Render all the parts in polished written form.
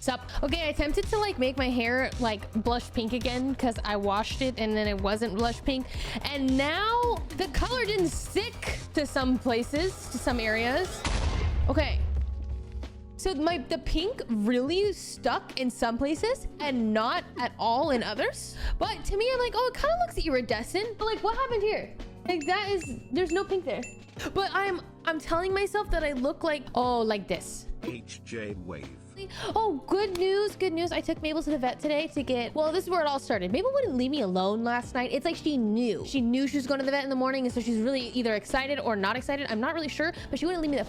Sup? Okay, I attempted to like make my hair like blush pink again because I washed it and then it wasn't blush pink. And now the color didn't stick to some places, to some areas. Okay. So the pink really stuck in some places and not at all in others. But to me, I'm like, oh, it kind of looks iridescent. But like, what happened here? Like there's no pink there. But I'm telling myself that I look like, oh, like this. HJ wave. Oh, good news. I took Mabel to the vet today to get, well, this is where it all started. Mabel wouldn't leave me alone last night. It's like she knew she was going to the vet in the morning, and so she's really either excited or not excited. I'm not really sure, but she wouldn't leave me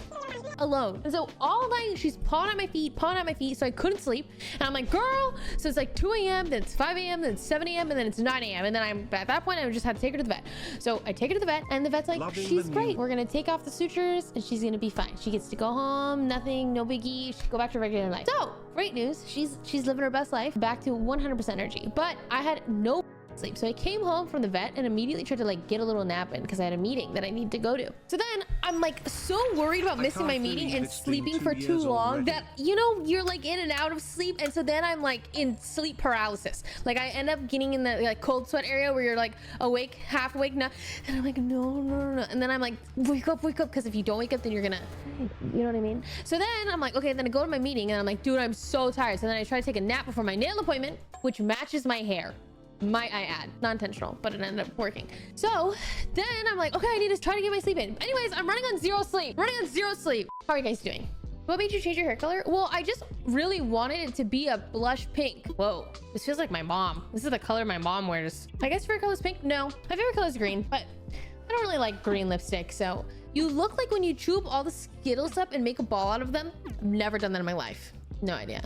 alone. And so all night she's pawing at my feet, so I couldn't sleep. And I'm like, girl. So it's like 2 a.m, then it's 5 a.m, then it's 7 a.m, and then it's 9 a.m, and then I'm at that point I just had to take her to the vet. So I take her to the vet, and the vet's like, she's great. We're gonna take off the sutures and she's gonna be fine. She gets to go home, nothing, no biggie. She can go back to regular life. So great news, she's living her best life, back to 100% energy. But I had no sleep, so I came home from the vet and immediately tried to like get a little nap in because I had a meeting that I need to go to. So then I'm like so worried about missing my meeting and sleeping for too long that, you know, you're like in and out of sleep, and so then I'm like in sleep paralysis. Like I end up getting in the like cold sweat area where you're like awake, half awake now, and I'm like no, and then I'm like wake up, because if you don't wake up then you're gonna, you know what I mean? So then I'm like, okay, then I go to my meeting and I'm like, dude, I'm so tired. So then I try to take a nap before my nail appointment, which matches my hair. Might I add, not-intentional, but it ended up working. So then I'm like, okay, I need to try to get my sleep in. Anyways, I'm running on zero sleep. How are you guys doing? What made you change your hair color? Well, I just really wanted it to be a blush pink. Whoa, this feels like my mom. This is the color my mom wears. I guess favorite color is pink. No, my favorite color is green, but I don't really like green lipstick. So you look like when you chew up all the Skittles up and make a ball out of them. I've never done that in my life. No idea.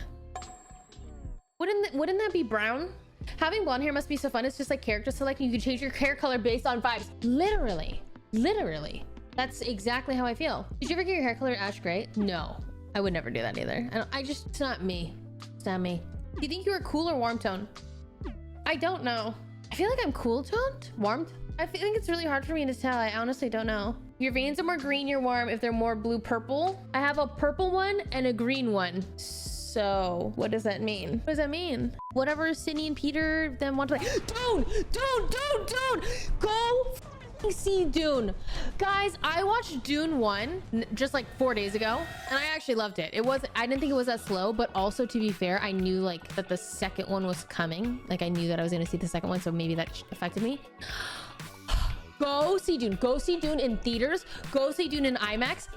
Wouldn't that be brown? Having blonde hair must be so fun. It's just like character selection. You can change your hair color based on vibes. Literally. That's exactly how I feel. Did you ever get your hair color ash gray? No, I would never do that either. It's not me. It's not me. Do you think you were cool or warm tone? I don't know. I feel like I'm cool toned, warmed. I think it's really hard for me to tell. I honestly don't know. Your veins are more green, you're warm. If they're more blue purple, I have a purple one and a green one. So what does that mean? What does that mean? Whatever Sydney and Peter then want to like, Dune, go see Dune. Guys, I watched Dune 1 just like 4 days ago and I actually loved it. I didn't think it was that slow, but also to be fair, I knew like that the second one was coming. Like I knew that I was gonna see the second one, so maybe that affected me. Go see Dune in theaters, go see Dune in IMAX.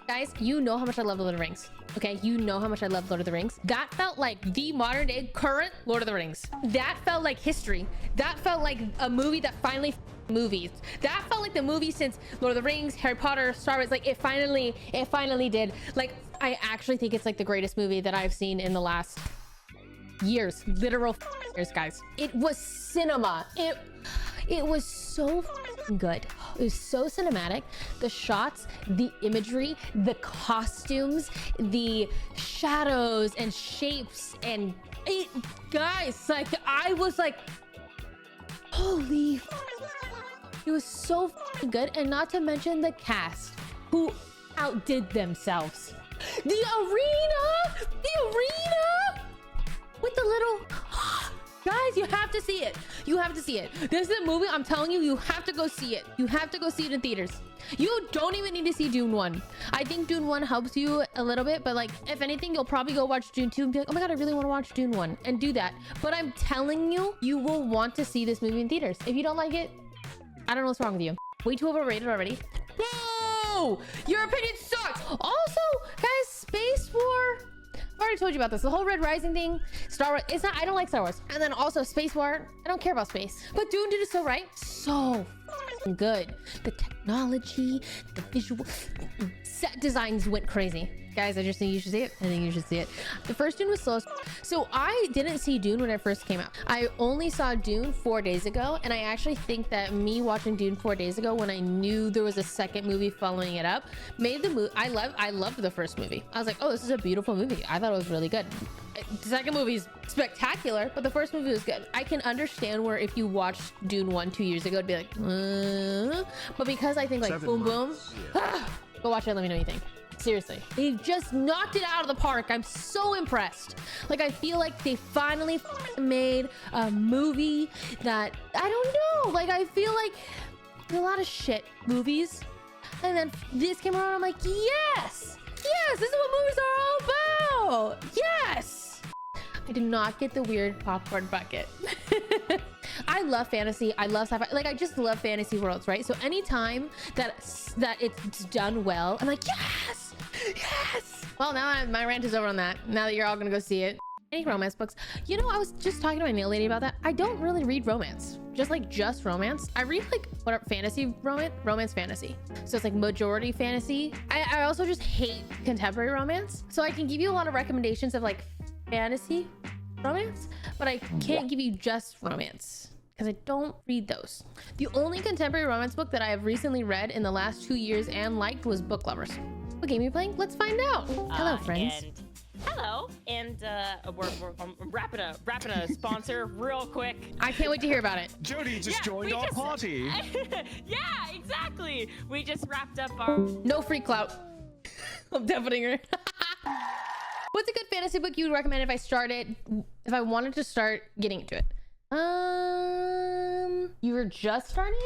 Guys, you know how much I love Lord of the Rings. Okay, you know how much I love Lord of the Rings. That felt like the modern day current Lord of the Rings. That felt like history. That felt like a movie that finally movies. That felt like the movie since Lord of the Rings, Harry Potter, Star Wars. Like it finally did. Like I actually think it's like the greatest movie that I've seen in the last years, literal years, guys. It was cinema. It was so good. It was so cinematic. The shots, the imagery, the costumes, the shadows and shapes, and it, guys, like I was like, holy, it was so good. And not to mention the cast who outdid themselves. The arena with the little guys, you have to see it. This is a movie, I'm telling you, you have to go see it. You have to go see it in theaters. You don't even need to see Dune 1. I think Dune 1 helps you a little bit, but like if anything, you'll probably go watch Dune 2 and be like, oh my god, I really want to watch Dune 1, and do that. But I'm telling you, you will want to see this movie in theaters. If you don't like it, I don't know what's wrong with you. Way too overrated already. Whoa! Your opinion sucks! Also, guys, Space War, I already told you about this. The whole Red Rising thing, Star Wars, it's not, I don't like Star Wars. And then also Space War, I don't care about space. But Dune did it so right. So good. The technology, the visual, set designs went crazy. Guys, I just think you should see it. I think you should see it. The first Dune was slow. So I didn't see Dune when it first came out. I only saw Dune 4 days ago. And I actually think that me watching Dune 4 days ago, when I knew there was a second movie following it up, made the movie, I loved the first movie. I was like, oh, this is a beautiful movie. I thought it was really good. The second movie is spectacular, but the first movie was good. I can understand where if you watched Dune 1 2 years ago, it'd be like, but because I think like boom, boom, go watch it and let me know what you think. Seriously, they just knocked it out of the park. I'm so impressed. Like, I feel like they finally made a movie that, I don't know, like, I feel like a lot of shit movies, and then this came around. I'm like, yes, this is what movies are all about. Yes. I did not get the weird popcorn bucket. I love fantasy. I love sci-fi. Like, I just love fantasy worlds, right? So anytime that it's done well, I'm like, yes. Well, now my rant is over on that. Now that you're all gonna go see it. Any romance books? You know, I was just talking to my nail lady about that. I don't really read romance. Just romance. I read like what fantasy romance fantasy. So it's like majority fantasy. I also just hate contemporary romance. So I can give you a lot of recommendations of like fantasy romance, but I can't give you just romance because I don't read those. The only contemporary romance book that I have recently read in the last 2 years and liked was Book Lovers. What game are you playing? Let's find out. Hello, friends. Hello, and we're wrapping a sponsor real quick. I can't wait to hear about it. Jody just joined our party. Yeah, exactly. We just wrapped up our... No free clout. I'm deafening her. What's a good fantasy book you would recommend if I wanted to start getting into it? You were just starting?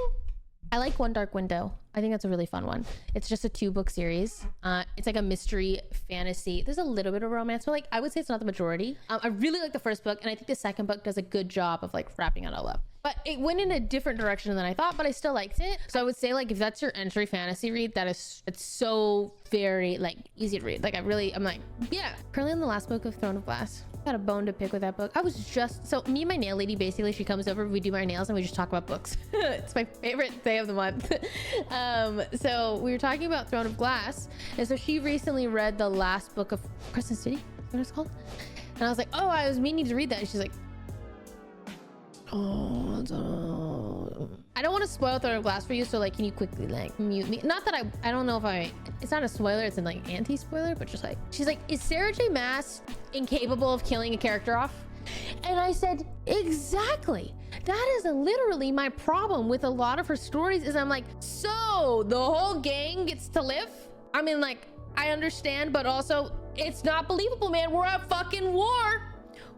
I like One Dark Window. I think that's a really fun one. It's just a 2-book series. It's like a mystery fantasy. There's a little bit of romance, but like I would say it's not the majority. I really like the first book, and I think the second book does a good job of like wrapping it all up. But it went in a different direction than I thought, but I still liked it. So I would say like if that's your entry fantasy read, it's so very like easy to read. Like I'm like, yeah. Currently in the last book of Throne of Glass. Got a bone to pick with that book. So me and my nail lady, basically she comes over, we do our nails and we just talk about books. It's my favorite day of the month. So we were talking about Throne of Glass, and so she recently read the last book of Crescent City, what it's called, and I was like, oh, I was meaning to read that, and she's like, oh, I don't want to spoil Throne of Glass for you, so like, can you quickly like mute me? Not that I don't know if it's not a spoiler, it's an like anti-spoiler, but just like, she's like, is Sarah J Maas incapable of killing a character off? And I said, exactly. That is literally my problem with a lot of her stories, is I'm like, so the whole gang gets to live? I mean, like, I understand, but also it's not believable, man. We're at fucking war.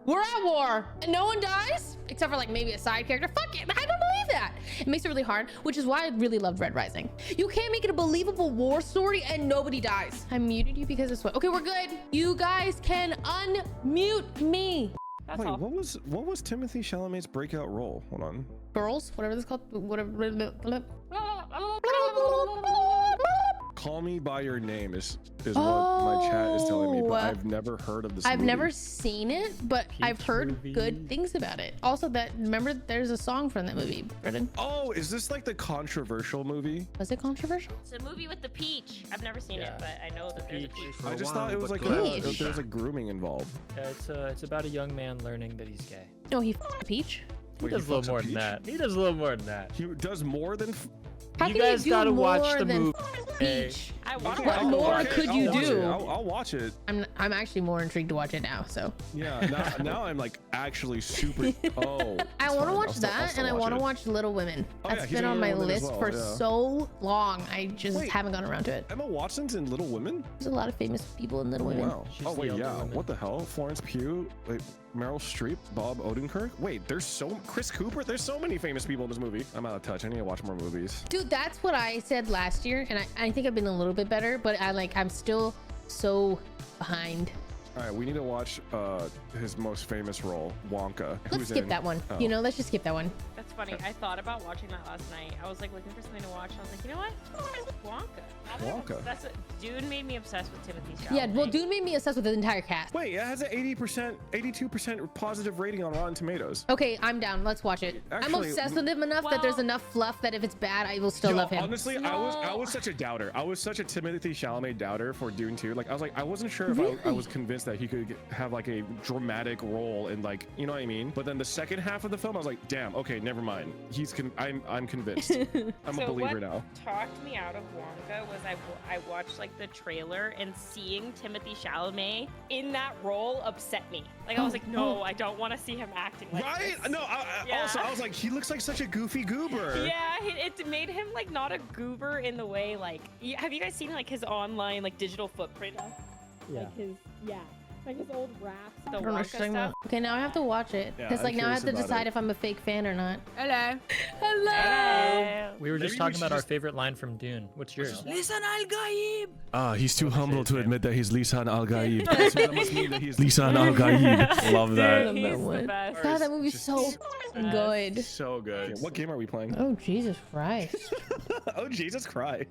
We're at war and no one dies except for like maybe a side character. Fuck it. I don't believe that. It makes it really hard, which is why I really loved Red Rising. You can't make it a believable war story and nobody dies. I muted you because of sweat. Okay, we're good. You guys can unmute me. That's Wait, all. what was Timothy Chalamet's breakout role? Hold on. Girls, whatever this is called, whatever. Call Me by Your Name is what my chat is telling me, but I've never heard of this I've movie. never seen it, but I've heard good things about it. Also, remember there's a song from that movie, Brendan. Oh, is this like the controversial movie? Was it controversial? It's a movie with the peach. I've never seen it, but I know that there's a peach. I just thought it was like there's a grooming involved. It's about a young man learning that he's gay. No, he f***ed Peach. He Wait, does a little more than that. He does a little more than that. He does more than. How You can guys do gotta watch more the than movie. Peach? I want to Okay, watch What more okay, could you watch do? it. I'll watch it. I'm actually more intrigued to watch it now. So Yeah, now I'm like actually super. Oh, I want to watch I'll that, still and I want to it. watch Little Women. Oh, yeah, That's he's been in on my Little Women as list well, for yeah. so long. I just Wait. haven't gone around to it. Emma Watson's in Little Women. There's a lot of famous people in Little Women. Wow. She's Oh the wait, older yeah. woman. What the hell? Florence Pugh, wait, Meryl Streep, Bob Odenkirk. Wait, Chris Cooper. There's so many famous people in this movie. I'm out of touch. I need to watch more movies. Dude, that's what I said last year, and I think I've been a little bit better, but I'm still so behind. All right, we need to watch his most famous role, Wonka. Let's skip that one. Oh. You know, let's just skip that one. That's funny. I thought about watching that last night. I was like looking for something to watch. I was like, you know what? Wonka. Wonka. That's it. Dune made me obsessed with Timothy Chalamet. Yeah, well, Dune made me obsessed with the entire cast. Wait, it has an 82% positive rating on Rotten Tomatoes. Okay, I'm down. Let's watch it. I'm Actually, obsessed with him enough that there's well- enough fluff that if it's bad, I will still Yo, love him. Honestly, I was such a doubter. I was such a Timothy Chalamet doubter for Dune 2. Like I was like, I wasn't sure if I was convinced convinced that he could have like a dramatic role in like, you know what I mean? But then the second half of the film, I was like, damn, okay, never mind. I'm convinced. I'm a believer now. What talked me out of Wonka was I watched like the trailer, and seeing Timothée Chalamet in that role upset me. Like I was like, no, I don't want to see him acting like Right? this. No, also, I was like, he looks like such a goofy goober. Yeah, it made him like not a goober in the way like. Have you guys seen like his online like digital footprint? Yeah. Like his old raps. The I don't know what Wonka you're talking stuff. about. Okay, now I have to watch it. Yeah, Because I'm like now I have curious to about decide it. if I'm a fake fan or not. Hello. Hello. We were just Maybe we talking should about our just- favorite line from Dune. What's yours? Listen, Al Gaib. He's too humble to admit that he's Lisan Al Gaib. That's that must mean that he's Lisan Al Gaib. Love Dude, that. he's that the one. best. God, that movie's Just so good. So good. What game are we playing? Oh, Jesus Christ. Oh, Jesus Christ.